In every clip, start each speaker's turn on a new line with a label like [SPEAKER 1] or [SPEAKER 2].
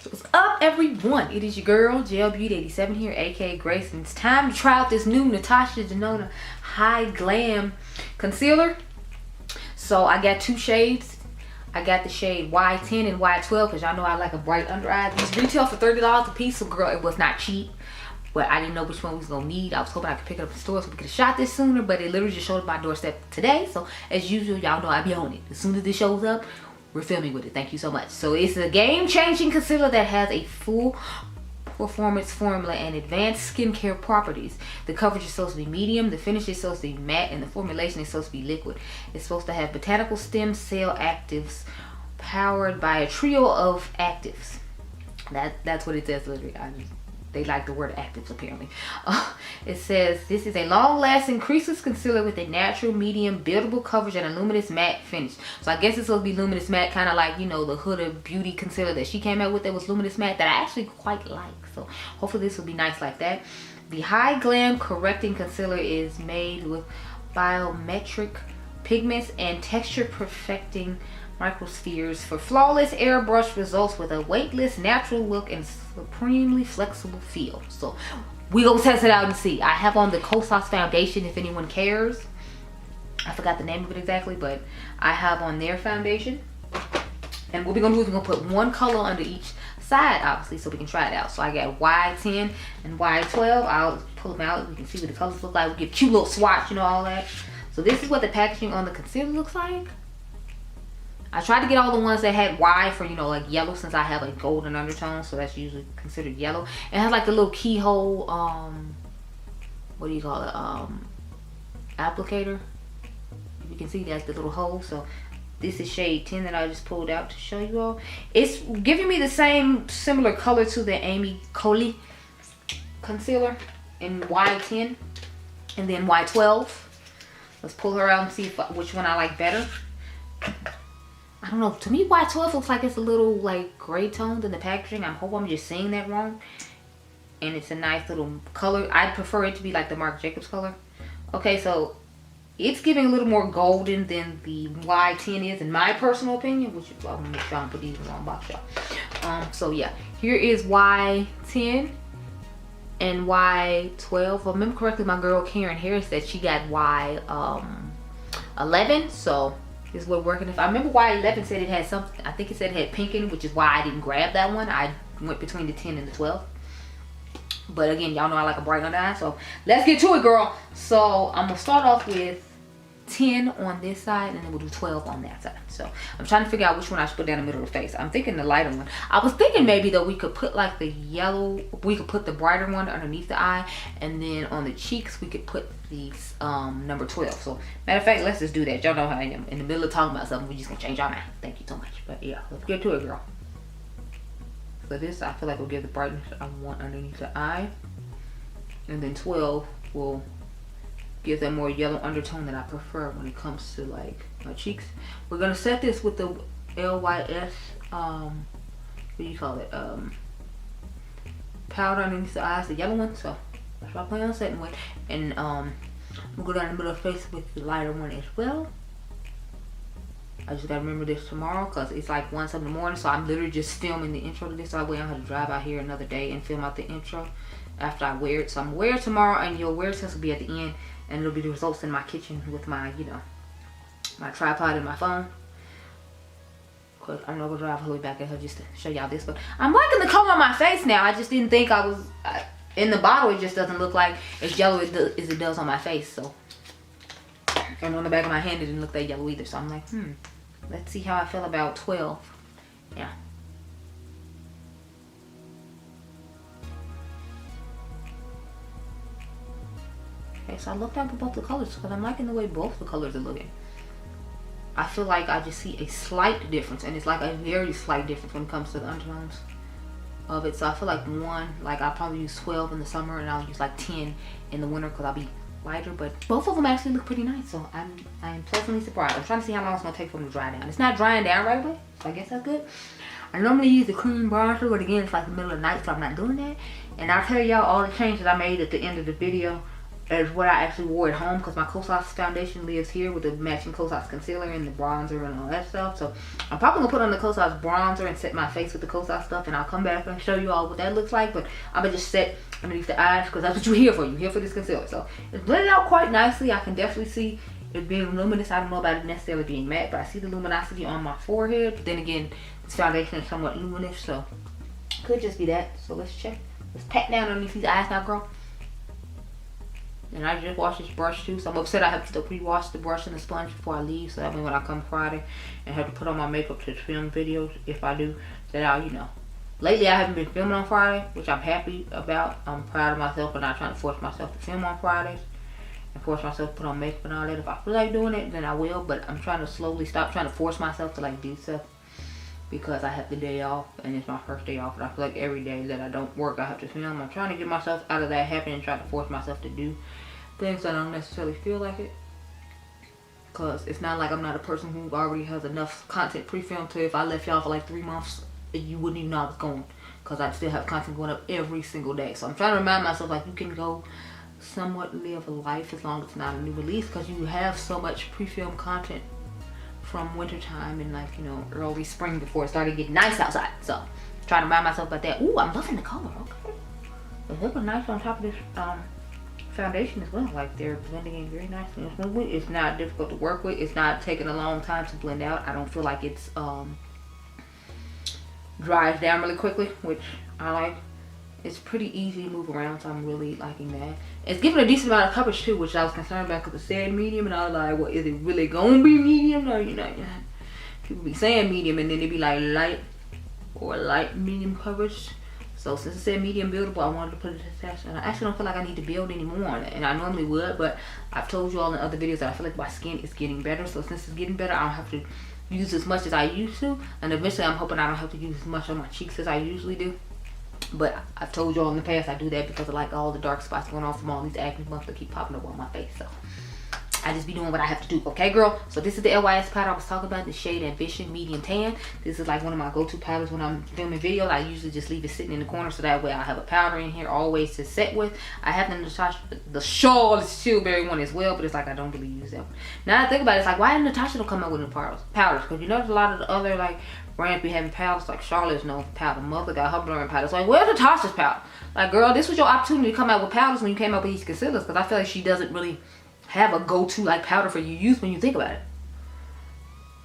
[SPEAKER 1] So what's up, everyone? It is your girl GELBEAUTY 87 here, aka Grace, and it's time to try out this new Natasha Denona Hy-Glam concealer. So I got two shades. I got the shade Y10 and Y12 because y'all know I like a bright under eye. These retail for $30 a piece, so girl, it was not cheap. But I didn't know which one we was gonna need. I was hoping I could pick it up in the store so we could have shot this sooner, but it literally just showed up my doorstep today. So as usual, y'all know I be on it. As soon as this shows up, we're filming with it. Thank you so much. So it's a game-changing concealer that has a full performance formula and advanced skincare properties. The coverage is supposed to be medium, the finish is supposed to be matte, and the formulation is supposed to be liquid. It's supposed to have botanical stem cell actives powered by a trio of actives. That's what it says literally. They like the word actives apparently. It says this is a long-lasting creaseless concealer with a natural medium buildable coverage and a luminous matte finish. So I guess it's supposed to be luminous matte, kind of like, you know, the Huda Beauty concealer that she came out with that was luminous matte that I actually quite like. So hopefully this will be nice like that. The Hy-Glam correcting concealer is made with biometric pigments and texture perfecting microspheres for flawless airbrush results with a weightless natural look and supremely flexible feel. So we gonna test it out and see. I have on the Kosas foundation if anyone cares. I forgot the name of it exactly, but I have on their foundation. And what we're gonna do is we're gonna put one color under each side, obviously, so we can try it out. So I got Y10 and Y12. I'll pull them out. We can see what the colors look like. We get a cute little swatch, you know, all that. So this is what the packaging on the concealer looks like. I tried to get all the ones that had Y for, you know, like yellow, since I have a golden undertone, so that's usually considered yellow. It has like a little keyhole, what do you call it, applicator. You can see like the little hole. So this is shade 10 that I just pulled out to show you all. It's giving me the same similar color to the Amy Coley concealer in Y10 and then Y12. Let's pull her out and see which one I like better. I don't know, to me Y12 looks like it's a little like gray toned in the packaging. I hope I'm just saying that wrong. And it's a nice little color. I'd prefer it to be like the Marc Jacobs color. Okay, so it's giving a little more golden than the Y10 is in my personal opinion, which is, I'm gonna try and put these in the wrong box, y'all. So yeah, here is Y10 and Y12. If I remember correctly, my girl Karen Harris said she got Y11, so this is what we're working. If I remember, Y11 said it had something. I think it said it had pink in it, which is why I didn't grab that one. I went between the 10 and the 12. But again, y'all know I like a bright under eye, so let's get to it, girl. So I'm gonna start off with 10 on this side, and then we'll do 12 on that side. So I'm trying to figure out which one I should put down the middle of the face. I'm thinking the lighter one. I was thinking maybe though we could put like the yellow, we could put the brighter one underneath the eye, and then on the cheeks we could put the number 12. So matter of fact, let's just do that. Y'all know how I am. In the middle of talking about something, we just gonna change our mind. Thank you so much. But yeah, let's get to it, girl. So this, I feel like will give the brightness I want underneath the eye, and then 12 will give that more yellow undertone that I prefer when it comes to like my cheeks. We're gonna set this with the LYS what do you call it, powder underneath the eyes, the yellow one. So that's what I plan on setting with. And we'll go down the middle of the face with the lighter one as well. I just gotta remember this tomorrow because it's like 1 in the morning, so I'm literally just filming the intro to this. So that way I don't have to drive out here another day and film out the intro after I wear it. So I'm gonna wear it tomorrow, and your wear test will be at the end, and it'll be the results in my kitchen with my, you know, my tripod and my phone. Cause I'm not gonna drive all the way back at her just to show y'all this, but I'm liking the color on my face now. I just didn't think I was in the bottle. It just doesn't look like as yellow as it does on my face. So, and on the back of my hand, it didn't look that yellow either. So I'm like, let's see how I feel about 12. Yeah. Okay, so I looked up both the colors because I'm liking the way both the colors are looking. I feel like I just see a slight difference, and it's like a very slight difference when it comes to the undertones of it. So I feel like one, like I'll probably use 12 in the summer, and I'll use like 10 in the winter because I'll be lighter. But both of them actually look pretty nice, so I am pleasantly surprised. I'm trying to see how long it's gonna take for them to dry down. It's not drying down right away, so I guess that's good. I normally use the cream bronzer, but again, it's like the middle of the night, so I'm not doing that. And I'll tell y'all all the changes I made at the end of the video as what I actually wore at home, because my Kosas foundation lives here with the matching Kosas concealer and the bronzer and all that stuff. So I'm probably gonna put on the Kosas bronzer and set my face with the Kosas stuff, and I'll come back and show you all what that looks like. But I'm gonna just set underneath the eyes, because that's what you're here for. You're here for this concealer. So it's blended out quite nicely. I can definitely see it being luminous. I don't know about it necessarily being matte, but I see the luminosity on my forehead. But then again, this foundation is somewhat luminous, so it could just be that. So let's check. Let's pat down underneath these eyes now, girl. And I just washed this brush too, so I'm upset I have to still pre-wash the brush and the sponge before I leave, so that means when I come Friday and have to put on my makeup to film videos, if I do, that I'll, you know. Lately I haven't been filming on Friday, which I'm happy about. I'm proud of myself for not trying to force myself to film on Fridays and force myself to put on makeup and all that. If I feel like doing it, then I will, but I'm trying to slowly stop trying to force myself to like do stuff, because I have the day off and it's my first day off, and I feel like every day that I don't work I have to film. I'm trying to get myself out of that habit and try to force myself to do things that I don't necessarily feel like it, because it's not like I'm not a person who already has enough content pre-filmed to if I left y'all for like 3 months you wouldn't even know I was going, because I still have content going up every single day. So I'm trying to remind myself like you can go somewhat live a life as long as it's not a new release, because you have so much pre-filmed content from wintertime and like, you know, early spring before it started getting nice outside. So trying to remind myself about that. Ooh, I'm loving the color. Okay, it's looking nice on top of this foundation as well. Like they're blending in very nicely and smoothly. It's not difficult to work with. It's not taking a long time to blend out. I don't feel like it's dries down really quickly, which I like. It's pretty easy to move around, so I'm really liking that. It's giving a decent amount of coverage too, which I was concerned about because it said medium, and I was like, well, is it really gonna be medium? No, you know, people be saying medium and then they be like light or light medium coverage. So since it said medium buildable, I wanted to put it to test. And I actually don't feel like I need to build anymore, and I normally would, but I've told you all in other videos that I feel like my skin is getting better. So since it's getting better, I don't have to use as much as I used to, and eventually I'm hoping I don't have to use as much on my cheeks as I usually do. But I've told you all in the past I do that because of like all the dark spots going on from all these acne bumps that keep popping up on my face. So I just be doing what I have to do. Okay, girl? So this is the LYS powder I was talking about, the shade Ambition Medium Tan. This is like one of my go-to powders when I'm filming videos. I usually just leave it sitting in the corner so that way I have a powder in here always to set with. I have the Natasha, the Charlotte Tilbury one as well, but it's like I don't really use that one. Now I think about it, it's like, why didn't Natasha come up with the powders? Because you notice a lot of the other like brands be having powders, like Charlotte's known for powder. Mother got her blurring powders. Like, where's Natasha's powder? Like, girl, this was your opportunity to come out with powders when you came up with these concealers, because I feel like she doesn't really have a go-to like powder for you use when you think about it.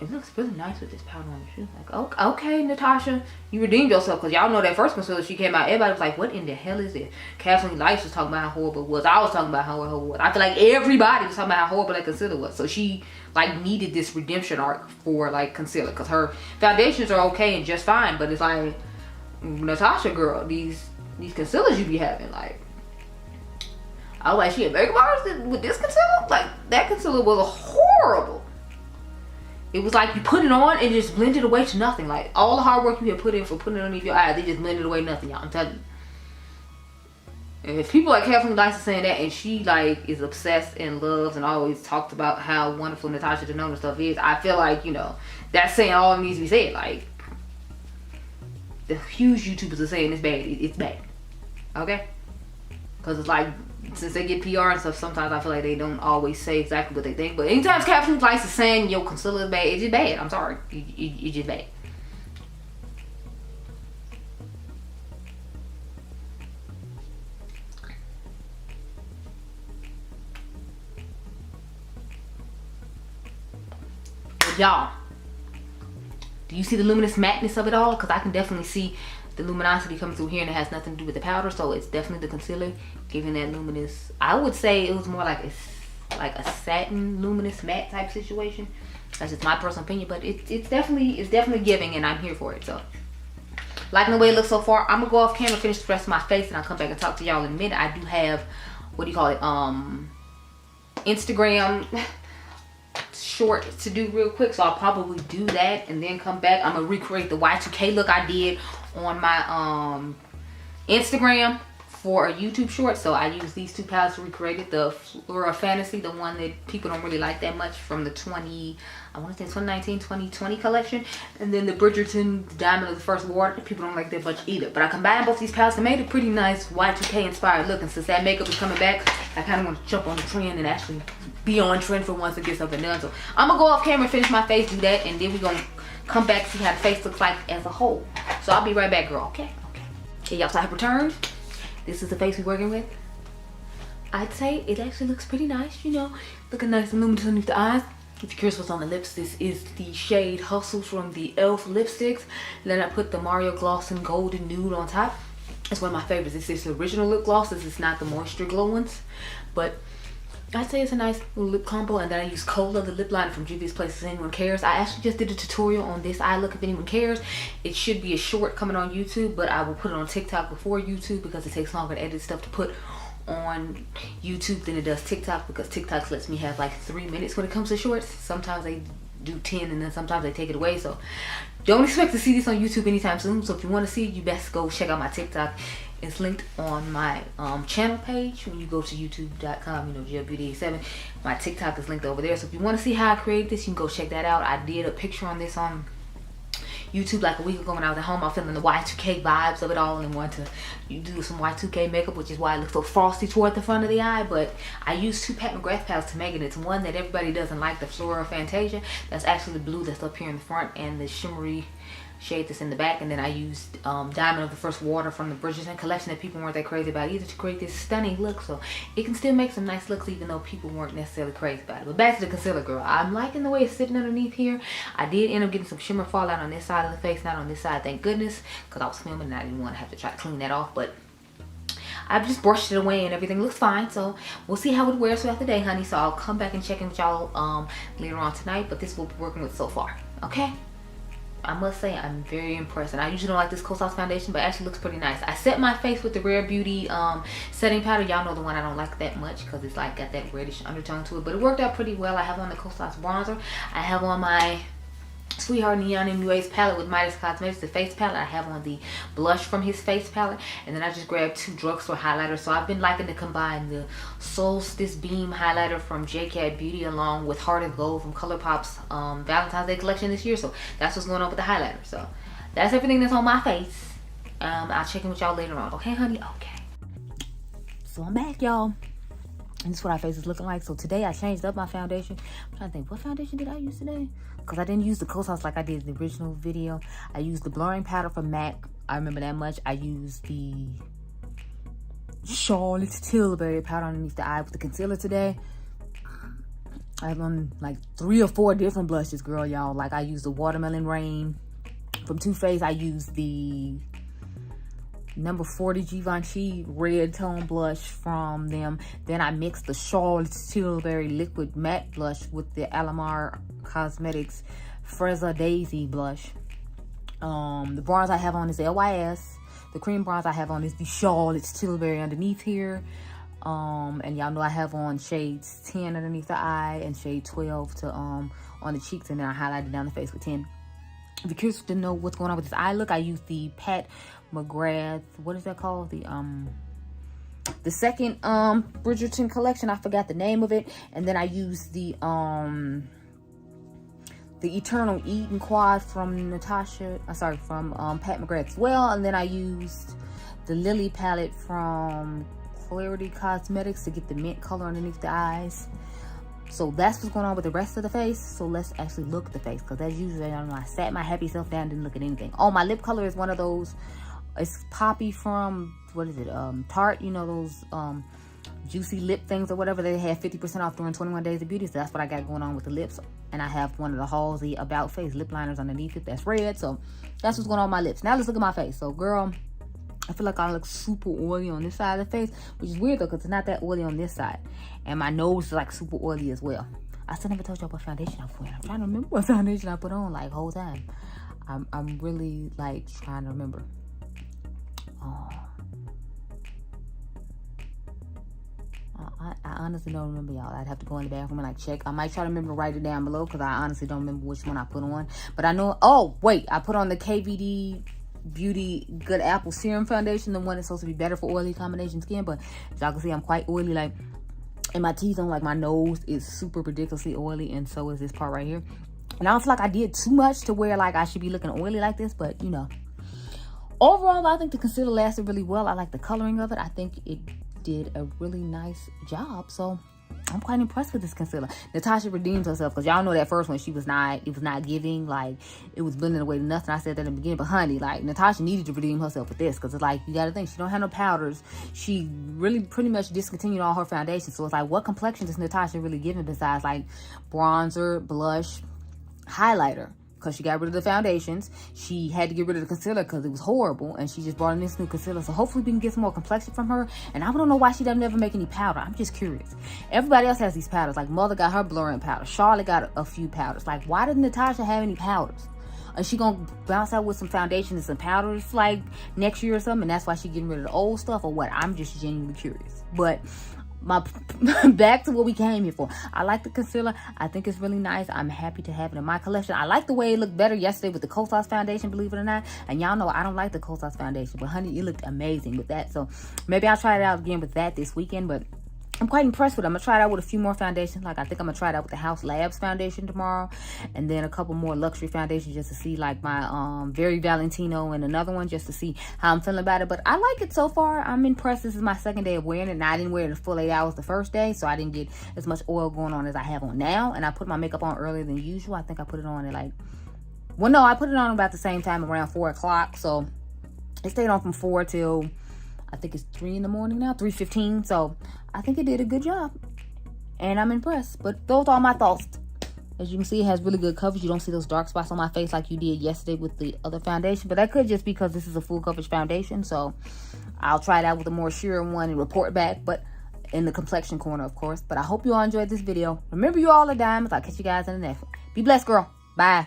[SPEAKER 1] It looks really nice with this powder on your shoe. Like, okay, Natasha, you redeemed yourself, because y'all know that first concealer she came out, everybody was like, what in the hell is this? Kathleen Lights was talking about how horrible it was. I was talking about how horrible it was. I feel like everybody was talking about how horrible that concealer was. So she like needed this redemption arc for like concealer, because her foundations are okay and just fine, but it's like, Natasha, girl, these concealers you be having, like, I was like, she had makeup artist with this concealer? Like, that concealer was horrible. It was like you put it on and just blended away to nothing. Like, all the hard work you had put in for putting it underneath your eyes, they just blended away nothing, y'all. I'm telling you. And if people like Kathleen Lights are saying that, and she like is obsessed and loves and always talked about how wonderful Natasha Denona stuff is, I feel like, you know, that's saying all it needs to be said. Like, the huge YouTubers are saying it's bad. It's bad. Okay? Because it's like, since they get PR and stuff, sometimes I feel like they don't always say exactly what they think. But anytime Kathleen Lights is saying your concealer is bad, it's just bad. I'm sorry. It's just bad. Y'all, do you see the luminous mateness of it all? Because I can definitely see the luminosity coming through here, and it has nothing to do with the powder, so it's definitely the concealer giving that luminous. I would say it was more like a satin luminous matte type situation. That's just my personal opinion, but it's definitely giving, and I'm here for it. So liking the way it looks so far. I'm gonna go off camera, finish the rest of my face, and I'll come back and talk to y'all in a minute. I do have, what do you call it, Instagram short to do real quick, so I'll probably do that and then come back. I'm gonna recreate the Y2K look I did on my Instagram for a YouTube short. So I used these two palettes to recreate it. The Flora Fantasy, the one that people don't really like that much from the 2019, 2020 collection. And then the Bridgerton Diamond of the First Water. People don't like that much either. But I combined both these palettes and made a pretty nice Y2K inspired look. And since that makeup is coming back, I kind of want to jump on the trend and actually be on trend for once and get something done. So I'm going to go off camera and finish my face, do that. And then we're going to come back see how the face looks like as a whole. So I'll be right back, girl. Okay, y'all, so I have returned. This is the face we're working with. I'd say it actually looks pretty nice, you know, looking nice and luminous underneath the eyes. If you're curious what's on the lips, this is the shade Hustle from the e.l.f. lipsticks. And then I put the Mario Gloss in Golden Nude on top. It's one of my favorites. This is the original lip gloss. This is not the Moisture Glow ones, but I'd say it's a nice little lip combo. And then I use Cola, the lip liner from Juvia's Place, if anyone cares. I actually just did a tutorial on this eye look if anyone cares. It should be a short coming on YouTube, but I will put it on TikTok before YouTube because it takes longer to edit stuff to put on YouTube than it does TikTok, because TikTok lets me have like 3 minutes when it comes to shorts. Sometimes they do 10 and then sometimes they take it away. So don't expect to see this on YouTube anytime soon. So if you want to see it, you best go check out my TikTok. It's linked on my channel page when you go to youtube.com, you know, GLBeauty87. My TikTok is linked over there. So if you want to see how I created this, you can go check that out. I did a picture on this on YouTube like a week ago when I was at home. I was feeling the Y2K vibes of it all and wanted to do some Y2K makeup, which is why it looks so frosty toward the front of the eye. But I used two Pat McGrath palettes to make it. It's one that everybody doesn't like, the Flora Fantasia. That's actually the blue that's up here in the front, and the shimmery shade that's in the back. And then I used Diamond of the First Water from the Bridgerton collection that people weren't that crazy about either, to create this stunning look. So it can still make some nice looks even though people weren't necessarily crazy about it. But back to the concealer, girl. I'm liking the way it's sitting underneath here. I did end up getting some shimmer fallout on this side of the face, not on this side, thank goodness, because I was filming and I didn't want to have to try to clean that off. But I've just brushed it away and everything looks fine. So we'll see how it wears throughout the day, honey. So I'll come back and check in with y'all later on tonight. But this is what we're working with so far, okay? I must say I'm very impressed, and I usually don't like this Kosas foundation, but it actually looks pretty nice. I set my face with the Rare Beauty setting powder. Y'all know the one I don't like that much because it's like got that reddish undertone to it, but it worked out pretty well. I have on the Kosas bronzer. I have on my Sweetheart Neon MUA's palette with Midas Cosmetics, the face palette. I have on the blush from his face palette, and then I just grabbed two drugstore highlighters. So I've been liking to combine the Solstice Beam highlighter from JCat Beauty along with Heart of Gold from ColourPop's Valentine's Day collection this year. So that's what's going on with the highlighter. So that's everything that's on my face. I'll check in with y'all later on. Okay, honey? Okay. So I'm back, y'all. And this is what our face is looking like. So today I changed up my foundation. I'm trying to think, what foundation did I use today? Because I didn't use the Kosas like I did in the original video. I used the blurring powder from MAC. I remember that much. I used the Charlotte Tilbury powder underneath the eye with the concealer today. I have on like 3 or 4 different blushes, girl, y'all. Like I used the Watermelon Rain from Too Faced. I used the number 40 Givenchy red tone blush from them. Then I mixed the Charlotte Tilbury liquid matte blush with the Alamar Cosmetics Freza Daisy blush. The bronze I have on is LYS. The cream bronze I have on is the Charlotte Tilbury underneath here. And y'all know I have on shades 10 underneath the eye and shade 12 to on the cheeks, and then I highlighted down the face with 10. If you're curious to know what's going on with this eye look, I used the Pat McGrath, what is that called? The second Bridgerton collection. I forgot the name of it. And then I used the Eternal Eden Quad from Natasha, from Pat McGrath as well. And then I used the Lily palette from Clarity Cosmetics to get the mint color underneath the eyes. So that's what's going on with the rest of the face. So let's actually look at the face, because as usual, I don't know, I sat my happy self down, didn't look at anything. Oh, my lip color is one of those, it's Poppy from, what is it, Tarte, you know, those juicy lip things or whatever. They had 50% off during 21 Days of Beauty. So that's what I got going on with the lips. And I have one of the Halsey About Face lip liners underneath it that's red. So that's what's going on with my lips. Now let's look at my face. So girl, I feel like I look super oily on this side of the face, which is weird though, because it's not that oily on this side. And my nose is like super oily as well. I still never told y'all what foundation I'm wearing. I'm trying to remember what foundation I put on like whole time. I'm really like trying to remember. I honestly don't remember, y'all. I'd have to go in the bathroom and like check. I might try to remember to write it down below, because I honestly don't remember which one I put on. But I know, oh wait, I put on the KVD Beauty Good Apple Serum Foundation, the one that's supposed to be better for oily combination skin. But as y'all can see, I'm quite oily. Like, in my T-zone, like my nose is super ridiculously oily, and so is this part right here. And I don't feel like I did too much to where like I should be looking oily like this, but you know. Overall, I think the concealer lasted really well. I like the coloring of it. I think it did a really nice job. So I'm quite impressed with this concealer. Natasha redeems herself, because y'all know that first one, it was not giving, like, it was blending away to nothing. I said that in the beginning, but honey, like, Natasha needed to redeem herself with this, because it's like, you gotta think, she don't have no powders. She really pretty much discontinued all her foundations. So it's like, what complexion does Natasha really giving besides like bronzer, blush, highlighter? Because she got rid of the foundations. She had to get rid of the concealer because it was horrible, and she just brought in this new concealer. So hopefully we can get some more complexion from her. And I don't know why she doesn't ever make any powder. I'm just curious. Everybody else has these powders. Like Mother got her blurring powder. Charlotte got a few powders. Like, why didn't Natasha have any powders? Is she gonna bounce out with some foundation and some powders like next year or something? And that's why she getting rid of the old stuff, or what? I'm just genuinely curious. But back to what we came here for. I like the concealer. I think it's really nice. I'm happy to have it in my collection. I like the way it looked better yesterday with the Kosas foundation, believe it or not. And y'all know I don't like the Kosas foundation, but honey, it looked amazing with that. So maybe I'll try it out again with that this weekend. But I'm quite impressed with it. I'm gonna try it out with a few more foundations. Like, I think I'm gonna try it out with the House Labs foundation tomorrow, and then a couple more luxury foundations just to see, like my Very Valentino, and another one just to see how I'm feeling about it. But I like it so far. I'm impressed. This is my second day of wearing it, and I didn't wear it the full 8 hours the first day, so I didn't get as much oil going on as I have on now. And I put my makeup on earlier than usual. I think I put it on at like, well, no, I put it on about the same time, around 4 o'clock. So it stayed on from 4 till I think it's 3 in the morning now, 3:15. So I think it did a good job, and I'm impressed. But those are my thoughts. As you can see, it has really good coverage. You don't see those dark spots on my face like you did yesterday with the other foundation, but that could just be because this is a full coverage foundation. So I'll try it out with a more sheer one and report back, but in the complexion corner, of course. But I hope you all enjoyed this video. Remember, you all are diamonds. I'll catch you guys in the next one. Be blessed, girl. Bye.